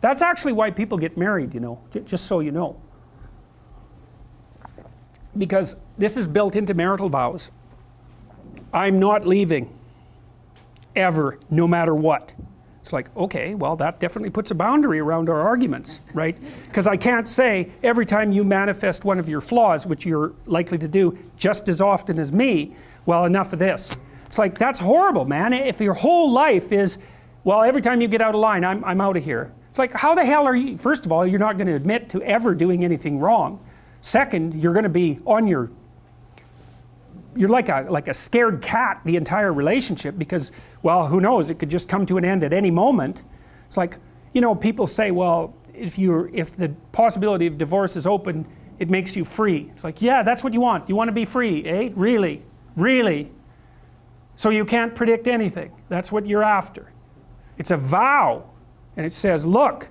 That's actually why people get married, you know, just so you know. Because this is built into marital vows. I'm not leaving. Ever, no matter what. It's like, okay, well that definitely puts a boundary around our arguments, right? Because I can't say every time you manifest one of your flaws, which you're likely to do just as often as me, well, enough of this. It's like, that's horrible, man. If your whole life is, well, every time you get out of line, I'm out of here. It's like, how the hell are you? First of all, you're not going to admit to ever doing anything wrong. Second, you're going to be on your, you're like a scared cat the entire relationship because, well, who knows, it could just come to an end at any moment. It's like, you know, people say, well, if the possibility of divorce is open, it makes you free. It's like, yeah, that's what you want. You want to be free, eh? Really? Really? So you can't predict anything. That's what you're after. It's a vow. And it says, look,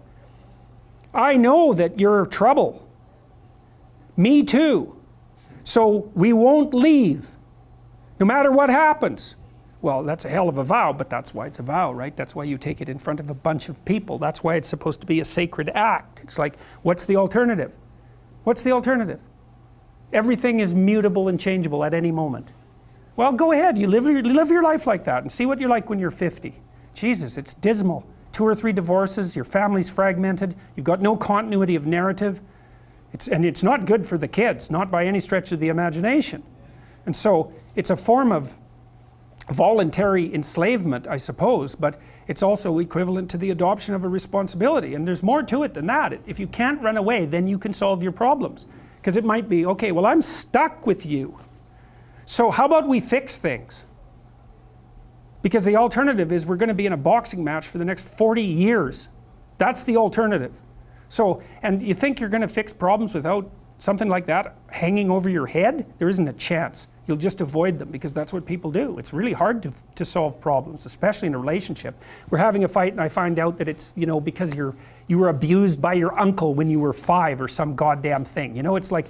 I know that you're trouble. Me too. So we won't leave, no matter what happens. Well, that's a hell of a vow, but that's why it's a vow, right? That's why you take it in front of a bunch of people. That's why it's supposed to be a sacred act. It's like, what's the alternative? What's the alternative? Everything is mutable and changeable at any moment. Well, go ahead, you live your life like that and see what you're like when you're 50. Jesus, it's dismal. 2 or 3 divorces, your family's fragmented, you've got no continuity of narrative. And it's not good for the kids, not by any stretch of the imagination. And so it's a form of voluntary enslavement, I suppose, but it's also equivalent to the adoption of a responsibility. And there's more to it than that. If you can't run away, then you can solve your problems. Because it might be, okay, well, I'm stuck with you. So how about we fix things? Because the alternative is we're going to be in a boxing match for the next 40 years. That's the alternative. So, and you think you're going to fix problems without something like that hanging over your head? There isn't a chance. You'll just avoid them because that's what people do. It's really hard to solve problems, especially in a relationship. We're having a fight and I find out that it's, you know, because you were abused by your uncle when you were 5 or some goddamn thing. You know, it's like,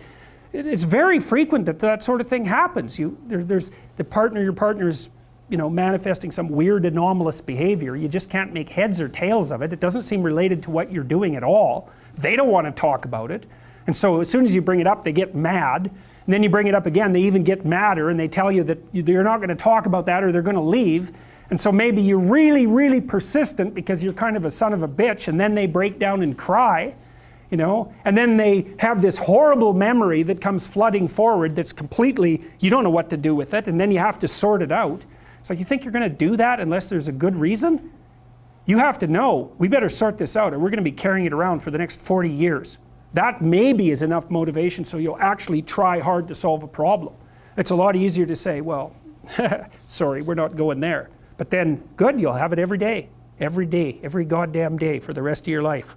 it's very frequent that that sort of thing happens. There's your partner's, you know, manifesting some weird anomalous behavior. You just can't make heads or tails of it. It doesn't seem related to what you're doing at all. They don't want to talk about it. And so as soon as you bring it up, they get mad. And then you bring it up again, they even get madder and they tell you that you're not going to talk about that or they're going to leave. And so maybe you're really, really persistent because you're kind of a son of a bitch, and then they break down and cry, you know, and then they have this horrible memory that comes flooding forward that's completely, you don't know what to do with it, and then you have to sort it out. It's like, you think you're going to do that unless there's a good reason? You have to know, we better sort this out or we're going to be carrying it around for the next 40 years. That maybe is enough motivation so you'll actually try hard to solve a problem. It's a lot easier to say, well, sorry, we're not going there. But then, good, you'll have it every day, every goddamn day for the rest of your life.